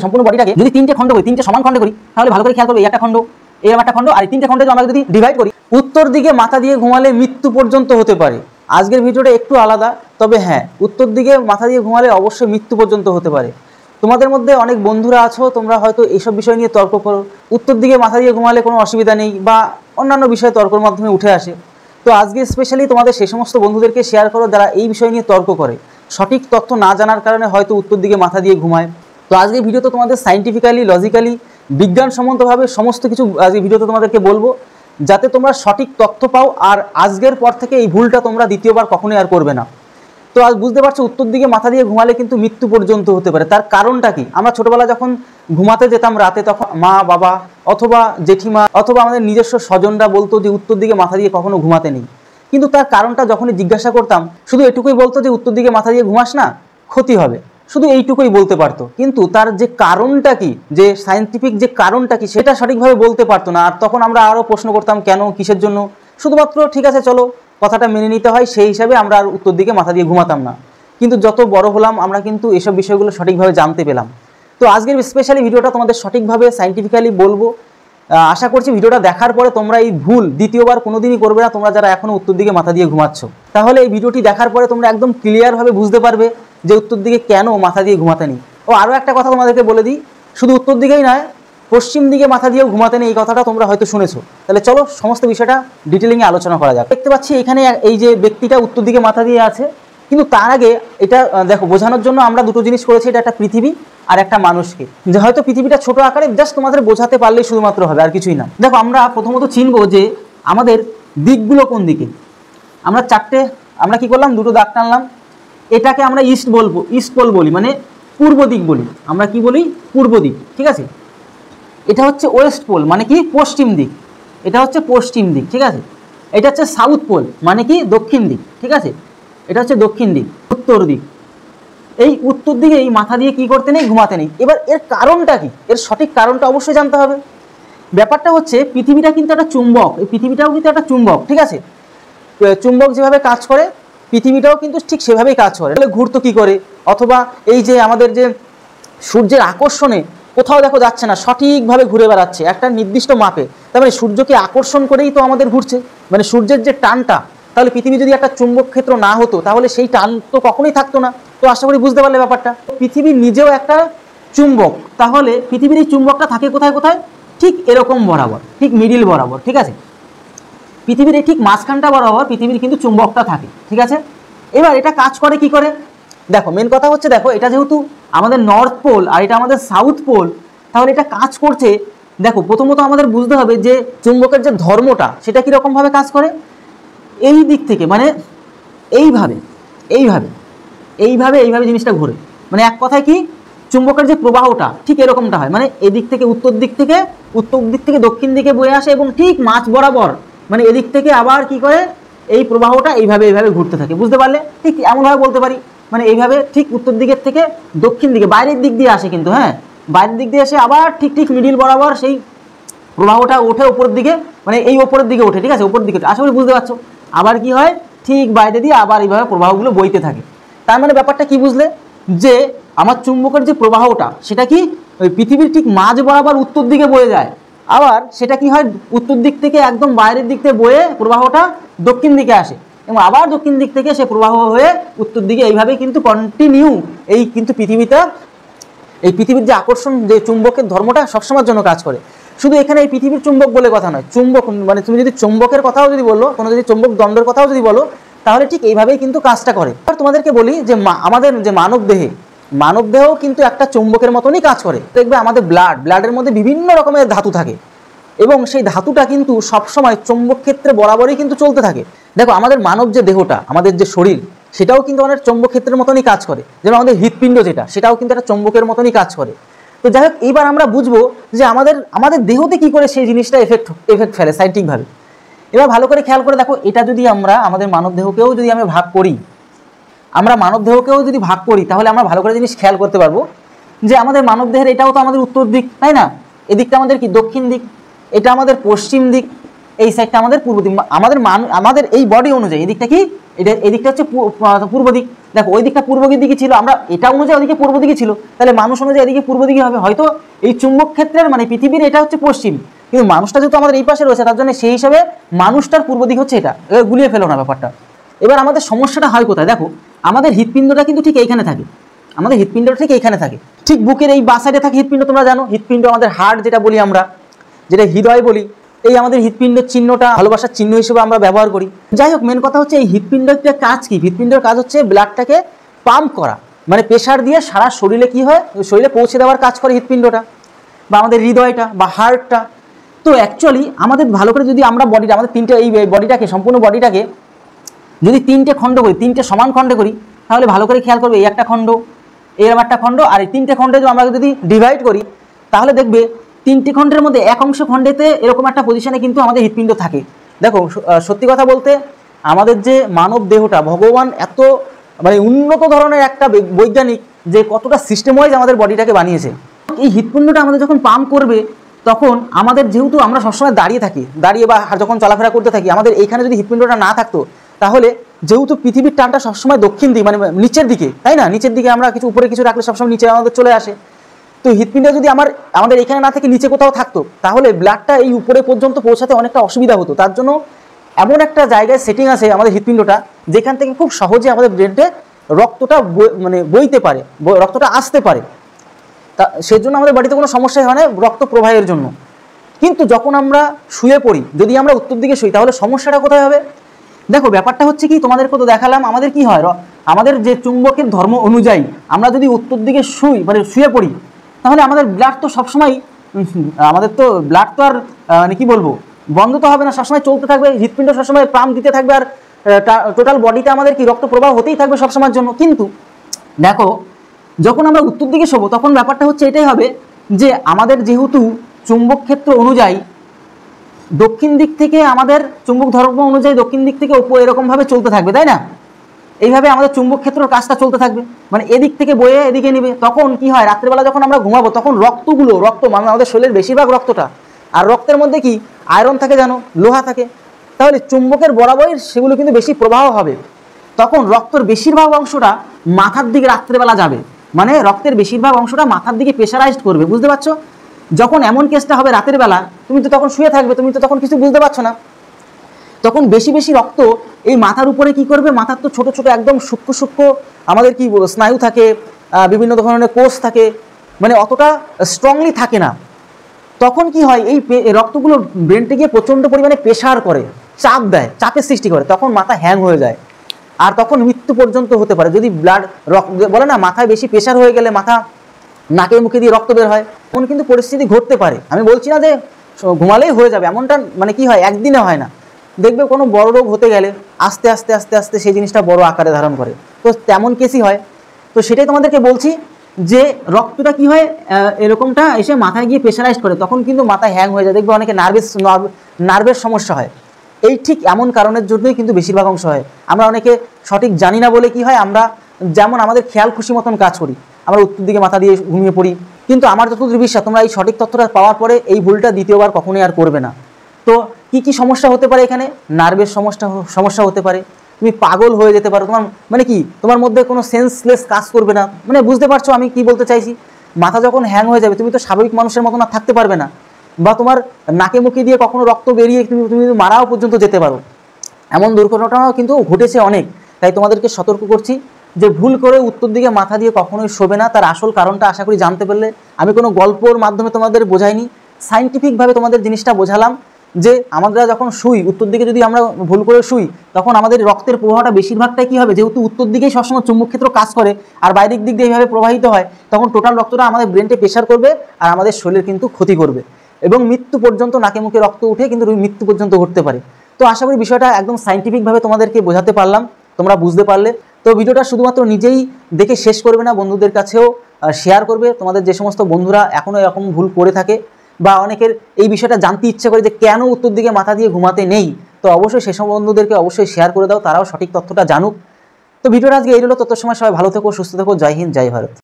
সম্পূর্ণ বডিটাকে যদি তিনটে খণ্ড করি, তিনটে সমান খণ্ড করি, তাহলে ভালো করে খেয়াল করবে, এই একটা খণ্ড, এরকম একটা খণ্ড, আর এই তিনটে খণ্ডে আমরা যদি ডিভাইড করি, উত্তর দিকে মাথা দিয়ে ঘুমালে মৃত্যু পর্যন্ত হতে পারে। আজকের ভিডিওটা একটু আলাদা, তবে হ্যাঁ, উত্তর দিকে মাথা দিয়ে ঘুমালে অবশ্যই মৃত্যু পর্যন্ত হতে পারে। তোমাদের মধ্যে অনেক বন্ধুরা আছো, তোমরা হয়তো এইসব বিষয় নিয়ে তর্ক করো, উত্তর দিকে মাথা দিয়ে ঘুমালে কোনো অসুবিধা নেই বা অন্যান্য বিষয়ে তর্কের মাধ্যমে উঠে আসে। তো আজকে স্পেশালি তোমাদের সেই সমস্ত বন্ধুদেরকে শেয়ার করো যারা এই বিষয় নিয়ে তর্ক করে, সঠিক তথ্য না জানার কারণে হয়তো উত্তর দিকে মাথা দিয়ে ঘুমায়। তো আজকের ভিডিওতে তোমাদের সাইন্টিফিক্যালি, লজিক্যালি, বিজ্ঞানসম্মতভাবে সমস্ত কিছু আজকে ভিডিওতে তোমাদেরকে বলবো, যাতে তোমরা সঠিক তথ্য পাও আর আজকের পর থেকে এই ভুলটা তোমরা দ্বিতীয়বার কখনোই আর করবে না। তো আজ বুঝতে পারছো, উত্তর দিকে মাথা দিয়ে ঘুমালে কিন্তু মৃত্যু পর্যন্ত হতে পারে। তার কারণটা কি? আমরা ছোটবেলা যখন ঘুমাতে যেতাম রাতে, তখন মা বাবা অথবা জেঠিমা অথবা আমাদের নিজস্ব স্বজনরা বলতো যে উত্তর দিকে মাথা দিয়ে কখনো ঘুমাতে নেই। কিন্তু তার কারণটা যখনই জিজ্ঞাসা করতাম, শুধু এটুকুই বলতো যে উত্তর দিকে মাথা দিয়ে ঘুমাস না, ক্ষতি হবে, শুধু এইটুকুই বলতে পারতো। কিন্তু তার যে কারণটা কি, যে সায়েন্টিফিক যে কারণটা কি, সেটা সঠিকভাবে বলতে পারতো না। আর তখন আমরা আরও প্রশ্ন করতাম, কেন, কিসের জন্য? শুধুমাত্র ঠিক আছে চলো কথাটা মেনে নিতে হয়, সেই হিসাবে আমরা আর উত্তর দিকে মাথা দিয়ে ঘুমাতাম না। কিন্তু যত বড় হলাম আমরা কিন্তু এসব বিষয়গুলো সঠিকভাবে জানতে পেলাম। তো আজকের স্পেশালি ভিডিওটা তোমাদের সঠিকভাবে সায়েন্টিফিক্যালি বলবো। আশা করছি ভিডিওটা দেখার পরে তোমরা এই ভুল দ্বিতীয়বার কোনোদিনই করবে না, তোমরা যারা এখনও উত্তর দিকে মাথা দিয়ে ঘুমাচ্ছ। তাহলে এই ভিডিওটি দেখার পরে তোমরা একদম ক্লিয়ারভাবে বুঝতে পারবে যে উত্তর দিকে কেন মাথা দিয়ে ঘুমাতে নেই। ও আরও একটা কথা তোমাদেরকে বলে দিই, শুধু উত্তর দিকেই নয়, পশ্চিম দিকে মাথা দিয়েও ঘুমাতে নেই, এই কথাটা তোমরা হয়তো শুনেছো। তাহলে চলো সমস্ত বিষয়টা ডিটেলিংয়ে আলোচনা করা যাক। দেখতে পাচ্ছি এখানে এই যে ব্যক্তিটা উত্তর দিকে মাথা দিয়ে আছে, কিন্তু তার আগে এটা দেখো বোঝানোর জন্য আমরা দুটো জিনিস করেছি, এটা একটা পৃথিবী আর একটা মানুষকে। যে হয়তো পৃথিবীটা ছোট আকারে, জাস্ট তোমাদের বোঝাতে পারলেই শুধুমাত্র হবে, আর কিছুই না। দেখো আমরা প্রথমত চিনবো যে আমাদের দিকগুলো কোন দিকে। আমরা চারটে, আমরা কি করলাম, দুটো দাগ টানলাম। এটাকে আমরা ইস্ট বলবো, ইস্ট পোল বলি, মানে পূর্ব দিক বলি। আমরা কি বলি? পূর্ব দিক, ঠিক আছে। এটা হচ্ছে ওয়েস্ট পোল, মানে কি পশ্চিম দিক। এটা হচ্ছে পশ্চিম দিক, ঠিক আছে। এটা হচ্ছে সাউথ পোল, মানে কি দক্ষিণ দিক, ঠিক আছে। এটা হচ্ছে দক্ষিণ দিক। উত্তর দিক, এই উত্তর দিকে এই মাথা দিয়ে কি করতে নেই, ঘুমাতে নেই। এবার এর কারণটা কি, এর সঠিক কারণটা অবশ্যই জানতে হবে। ব্যাপারটা হচ্ছে পৃথিবীটা কিন্তু একটা চুম্বক, এই পৃথিবীটাও কিন্তু একটা চুম্বক, ঠিক আছে। চুম্বক যেভাবে কাজ করে পৃথিবীটাও কিন্তু ঠিক সেভাবেই কাজ করে। তাহলে ঘুরতো কি করে? অথবা এই যে আমাদের যে সূর্যের আকর্ষণে কোথাও দেখো যাচ্ছে না, সঠিকভাবে ঘুরে বেড়াচ্ছে একটা নির্দিষ্ট মাপে। তার মানে সূর্যকে আকর্ষণ করেই তো আমাদের ঘুরছে, মানে সূর্যের যে টানটা। তাহলে পৃথিবী যদি একটা চুম্বক ক্ষেত্র না হতো, তাহলে সেই টান তো কখনোই থাকতো না। তো আশা করি বুঝতে পারলে ব্যাপারটা। পৃথিবী নিজেও একটা চুম্বক, তাহলে পৃথিবীর এই চুম্বকটা থাকে কোথায় কোথায়? ঠিক এরকম বরাবর, ঠিক মিডিল বরাবর, ঠিক আছে। পৃথিবীর এই ঠিক মাঝখানটা বরাবর পৃথিবীর কিন্তু চুম্বকটা থাকে, ঠিক আছে। এবার এটা কাজ করে কি করে? দেখো মেন কথা হচ্ছে, দেখো এটা যেহেতু আমাদের নর্থ পোল আর এটা আমাদের সাউথ পোল, তাহলে এটা কাজ করছে। দেখো প্রথমত আমাদের বুঝতে হবে যে চুম্বকের যে ধর্মটা, সেটা কীরকমভাবে কাজ করে। এই দিক থেকে, মানে এইভাবে এইভাবে এইভাবে এইভাবে জিনিসটা ঘুরে, মানে এক কথায় কি, চুম্বকের যে প্রবাহটা ঠিক এরকমটা হয়। মানে এদিক থেকে উত্তর দিক থেকে দক্ষিণ দিকে বয়ে আসে এবং ঠিক মাঝ বরাবর, মানে এদিক থেকে আবার কি করে, এই প্রবাহটা এইভাবে ঘুরতে থাকে। বুঝতে পারলে? ঠিক এমনভাবে বলতে পারি, মানে এইভাবে ঠিক উত্তর দিকের থেকে দক্ষিণ দিকে, বাইরের দিক দিয়ে আসে কিন্তু, হ্যাঁ, বাইরের দিক দিয়ে এসে আবার ঠিক মিডিল বরাবর সেই প্রবাহটা ওঠে ওপরের দিকে, মানে এই ওপরের দিকে ওঠে, ঠিক আছে, ওপরের দিকে। আশা করি বুঝতে পারছো। আবার কি হয়, ঠিক বাইরে দিয়ে আবার এইভাবে প্রবাহগুলো বইতে থাকে। তার মানে ব্যাপারটা কি বুঝলে, যে আমার চুম্বকের যে প্রবাহটা, সেটা কি ওই পৃথিবীর ঠিক মাঝ বরাবর উত্তর দিকে বয়ে যায়। আবার সেটা কি হয়, উত্তর দিক থেকে একদম বাইরের দিক থেকে বয়ে প্রবাহটা দক্ষিণ দিকে আসে, এবং আবার দক্ষিণ দিক থেকে সে প্রবাহ হয়ে উত্তর দিকে, এইভাবেই কিন্তু কন্টিনিউ এই কিন্তু পৃথিবীতে, এই পৃথিবীর যে আকর্ষণ, যে চুম্বকের ধর্মটা সবসময়ের জন্য কাজ করে। শুধু এখানে এই পৃথিবীর চুম্বক বলে কথা নয়, চুম্বক মানে তুমি যদি চুম্বকের কথাও যদি বলো, কোনো যদি চুম্বক দণ্ডের কথাও যদি বলো, তাহলে ঠিক এইভাবেই কিন্তু কাজটা করে। আর তোমাদেরকে বলি যে আমাদের যে মানব দেহ কিন্তু একটা চুম্বকের মতনই কাজ করে। দেখবে আমাদের ব্লাডের মধ্যে বিভিন্ন রকমের ধাতু থাকে, এবং সেই ধাতুটা কিন্তু সবসময় চুম্বক ক্ষেত্রে বরাবরই কিন্তু চলতে থাকে। দেখো আমাদের মানব যে দেহটা, আমাদের যে শরীর, সেটাও কিন্তু আমাদের চুম্বক ক্ষেত্রের মতনই কাজ করে। যেমন আমাদের হৃৎপিণ্ড যেটা, সেটাও কিন্তু একটা চুম্বকের মতনই কাজ করে। তো যাই হোক, এইবার আমরা বুঝবো যে আমাদের দেহতে কি করে সেই জিনিসটা এফেক্ট ফেলে সাইন্টিফিকভাবে। এবার ভালো করে খেয়াল করে দেখো, এটা যদি আমরা আমাদের মানব দেহকেও যদি আমরা ভাগ করি, তাহলে আমরা ভালো করে জিনিস খেয়াল করতে পারবো যে আমাদের মানব দেহের এটাও তো আমাদের উত্তর দিক, তাই না? এদিকটা আমাদের কি দক্ষিণ দিক, এটা আমাদের পশ্চিম দিক, এই সাইডটা আমাদের পূর্ব দিক। আমাদের এই বডি অনুযায়ী এদিকটা কি, এদিকটা হচ্ছে পূর্ব দিক। দেখো ওই দিকটা পূর্ব দিকে ছিল, আমরা এটা অনুযায়ী ওদিকে পূর্ব দিকে ছিল, তাহলে মানুষ অনুযায়ী এদিকে পূর্ব দিকে হবে। হয়তো এই চুম্বক ক্ষেত্রের মানে পৃথিবীর এটা হচ্ছে পশ্চিম, কিন্তু মানুষটা যেহেতু আমাদের এই পাশে রয়েছে তার জন্য সেই হিসাবে মানুষটার পূর্ব দিক হচ্ছে এটা। এবার গুলিয়ে ফেলো না ব্যাপারটা। এবার আমাদের সমস্যাটা হয় কোথায়, দেখো আমাদের হৃৎপিণ্ডটা কিন্তু ঠিক এইখানে থাকে, আমাদের হৃৎপিণ্ডটা ঠিক এইখানে থাকে, ঠিক বুকের এই বাঁ সাইডে থাকে হৃৎপিণ্ড। তোমরা জানো হৃৎপিণ্ড আমাদের হার্ট যেটা বলি আমরা, যেটা হৃদয় বলি, এই আমাদের হৃৎপিণ্ডের চিহ্নটা ভালোবাসার চিহ্ন হিসেবে আমরা ব্যবহার করি। যাই হোক, মেন কথা হচ্ছে এই হৃৎপিণ্ডের কাজ কি, হৃৎপিণ্ডের কাজ হচ্ছে ব্লাডটাকে পাম্প করা, মানে প্রেশার দিয়ে সারা শরীরে কি হয়, শরীরে পৌঁছে দেওয়ার কাজ করে হৃৎপিণ্ডটা বা আমাদের হৃদয়টা বা হার্টটা। তো অ্যাকচুয়ালি আমাদের ভালো করে যদি আমরা বডিটা, আমাদের তিনটে এই বডিটাকে, সম্পূর্ণ বডিটাকে যদি তিনটে খণ্ড করি, তিনটে সমান খণ্ডে করি, তাহলে ভালো করে খেয়াল করবে এই একটা খণ্ড, এরম একটা খণ্ড, আর এই তিনটে খণ্ডে আমরা যদি ডিভাইড করি তাহলে দেখবে তিনটে খণ্ডের মধ্যে এক অংশ খণ্ডেতে এরকম একটা পজিশনে কিন্তু আমাদের হৃৎপিণ্ড থাকে। দেখো সত্যি কথা বলতে আমাদের যে মানব দেহটা, ভগবান এত মানে উন্নত ধরনের একটা বৈজ্ঞানিক, যে কতটা সিস্টেম ওয়াইজ আমাদের বডিটাকে বানিয়েছে। এই হৃৎপিণ্ডটা আমাদের যখন পাম্প করবে তখন আমাদের, যেহেতু আমরা সবসময় দাঁড়িয়ে থাকি, দাঁড়িয়ে বা যখন চলাফেরা করতে থাকি, আমাদের এইখানে যদি হৃৎপিণ্ডটা না থাকতো তাহলে, যেহেতু পৃথিবীর টানটা সবসময় দক্ষিণ দিকে মানে নিচের দিকে, তাই না, নিচের দিকে আমরা কিছু উপরে কিছু রাখলে সবসময় নিচে আমাদের চলে আসে। তো হৃৎপিণ্ড যদি আমাদের এখানে না থেকে নিচে কোথাও থাকতো তাহলে ব্লাডটা এই উপরে পর্যন্ত পৌঁছাতে অনেকটা অসুবিধা হতো। তার জন্য এমন একটা জায়গায় সেটিং আছে আমাদের হৃৎপিণ্ডটা, যেখান থেকে খুব সহজে আমাদের ব্রেনে রক্তটা মানে বইতে পারে, রক্তটা আসতে পারে। তা সেজন্য আমাদের বাড়িতে কোনো সমস্যাই হয় না রক্ত প্রবাহের জন্য। কিন্তু যখন আমরা শুয়ে পড়ি, যদি আমরা উত্তর দিকে শুই, তাহলে সমস্যাটা কোথায় হবে? দেখো ব্যাপারটা হচ্ছে কি, তোমাদেরকে তো দেখালাম আমাদের কি হয়, আমাদের যে চুম্বকের ধর্ম অনুযায়ী আমরা যদি উত্তর দিকে শুই মানে শুয়ে পড়ি, তাহলে আমাদের ব্লাড তো সবসময়, আমাদের তো ব্লাড তো আর মানে কি বলবো, বন্ধ তো হবে না, সবসময় চলতে থাকবে, হৃৎপিণ্ড সবসময় পাম্প দিতে থাকবে, আর টোটাল বডিতে আমাদের কি রক্ত প্রবাহ হতেই থাকবে সবসময়ের জন্য। কিন্তু দেখো যখন আমরা উত্তর দিকে শোবো তখন ব্যাপারটা হচ্ছে এটাই হবে যে আমাদের যেহেতু চুম্বক ক্ষেত্র অনুযায়ী দক্ষিণ দিক থেকে, আমাদের চুম্বক ধর্ম অনুযায়ী দক্ষিণ দিক থেকে এরকমভাবে চলতে থাকবে, তাই না? এইভাবে আমাদের চুম্বক ক্ষেত্রের কাজটা চলতে থাকবে, মানে এদিক থেকে বয়ে এদিকে নেবে। তখন কি হয়, রাত্রেবেলা যখন আমরা ঘুমাবো তখন রক্ত মানে আমাদের শরীরের বেশিরভাগ রক্তটা, আর রক্তের মধ্যে কি আয়রন থাকে, জানো, লোহা থাকে, তাহলে চুম্বকের বরাবরই সেগুলো কিন্তু বেশি প্রবাহ হবে। তখন রক্তের বেশিরভাগ অংশটা মাথার দিকে রাত্রেবেলা যাবে, মানে রক্তের বেশিরভাগ অংশটা মাথার দিকে প্রেশারাইজড করবে, বুঝতে পারছো? যখন এমন কেসটা হবে রাতের বেলা, তুমি তো তখন শুয়ে থাকবে, তুমি তো তখন কিছু বুঝতে পারছো না, তখন বেশি বেশি রক্ত এই মাথার উপরে কি করবে, মাথার তো ছোট ছোট একদম সূক্ষ্ম সূক্ষ্ম আমাদের কি স্নায়ু থাকে, বিভিন্ন ধরনের কোষ থাকে, মানে অতটা স্ট্রংলি থাকে না। তখন কি হয়, এই রক্তগুলো ব্রেনটে গিয়ে প্রচণ্ড পরিমাণে প্রেশার করে, চাপ দেয়, চাপের সৃষ্টি করে, তখন মাথা হ্যাং হয়ে যায়, আর তখন মৃত্যু পর্যন্ত হতে পারে। যদি ব্লাড বলে না, মাথায় বেশি প্রেশার হয়ে গেলে মাথা নাকে মুখে দিয়ে রক্ত বের হয়, এমন কিন্তু পরিস্থিতি ঘটতে পারে। আমি বলছি না যে ঘুমালেই হয়ে যাবে, এমনটা মানে কি হয়, একদিনে হয় না। দেখবে কোনো বড় রোগ হতে গেলে আস্তে আস্তে আস্তে আস্তে সেই জিনিসটা বড় আকারে ধারণ করে, তো তেমন কেসই হয়। তো সেটাই তোমাদেরকে বলছি যে রক্তটা কি হয়, এরকমটা এসে মাথায় গিয়ে প্রেশারাইজ করে, তখন কিন্তু মাথায় হ্যাং হয়ে যায়। দেখবে অনেকে নার্ভের সমস্যা হয়, এই ঠিক এমন কারণের জন্যই কিন্তু বেশিরভাগ অংশ হয়। আমরা অনেকে সঠিক জানি না বলে কি হয়, আমরা যেমন আমাদের খেয়াল খুশি মতন কাজ করি, আমরা উত্তর দিকে মাথা দিয়ে ঘুমিয়ে পড়ি। কিন্তু আমার যতদূর বিশ্বাস, তোমরা এই সঠিক তথ্যটা পাওয়ার পরে এই ভুলটা দ্বিতীয়বার কখনোই আর করবে না। তো কি কি সমস্যা হতে পারে এখানে, নার্ভের সমস্যা হতে পারে, তুমি পাগল হয়ে যেতে পারো, তোমার মানে কি তোমার মধ্যে কোনো সেন্সলেস কাজ করবে না, মানে বুঝতে পারছো আমি কি বলতে চাইছি? মাথা যখন হ্যাং হয়ে যাবে তুমি তো স্বাভাবিক মানুষের মতন আর থাকতে পারবে না, বা তোমার নাকে মুখে দিয়ে কখনো রক্ত বেরিয়ে তুমি মারাও পর্যন্ত যেতে পারো। এমন দুর্ঘটনাও কিন্তু ঘটেছে অনেক। তাই তোমাদেরকে সতর্ক করছি যে ভুল করে উত্তর দিকে মাথা দিয়ে কখনোই শোবে না। তার আসল কারণটা আশা করি জানতে পারলে। আমি কোনো গল্পর মাধ্যমে তোমাদের বোঝাইনি, সাইন্টিফিকভাবে তোমাদের জিনিসটা বোঝালাম যে আমরা যখন শুই উত্তর দিকে, যদি আমরা ভুল করে শুই তখন আমাদের রক্তের প্রবাহটা বেশিরভাগটাই কী হবে, যেহেতু উত্তর দিকেই সবসময় চুম্বক ক্ষেত্র কাজ করে আর বাইরের দিক দিয়ে এইভাবে প্রবাহিত হয়, তখন টোটাল রক্তটা আমাদের ব্রেনটে প্রেশার করবে আর আমাদের শরীরের কিন্তু ক্ষতি করবে, এবং মৃত্যু পর্যন্ত, নাকে মুখে রক্ত উঠে কিন্তু মৃত্যু পর্যন্ত ঘটতে পারে। তো আশা করি বিষয়টা একদম সাইন্টিফিকভাবে তোমাদেরকে বোঝাতে পারলাম, তোমরা বুঝতে পারলে। তো ভিডিওটা শুধুমাত্র নিজেই দেখে শেষ করবে না, বন্ধুদের কাছেও শেয়ার করবে। তোমাদের যে সমস্ত বন্ধুরা এখনও এরকম ভুল করে থাকে বা অনেকের এই বিষয়টা জানতে ইচ্ছে করে যে কেন উত্তর দিকে মাথা দিয়ে ঘুমাতে নেই, তো অবশ্যই সেসব বন্ধুদেরকে অবশ্যই শেয়ার করে দাও, তারাও সঠিক তথ্যটা জানুক। তো ভিডিওটা আজকে এই হলো। তত সময় সবাই ভালো থেকো, সুস্থ থেকো। জয় হিন্দ, জয় ভারত।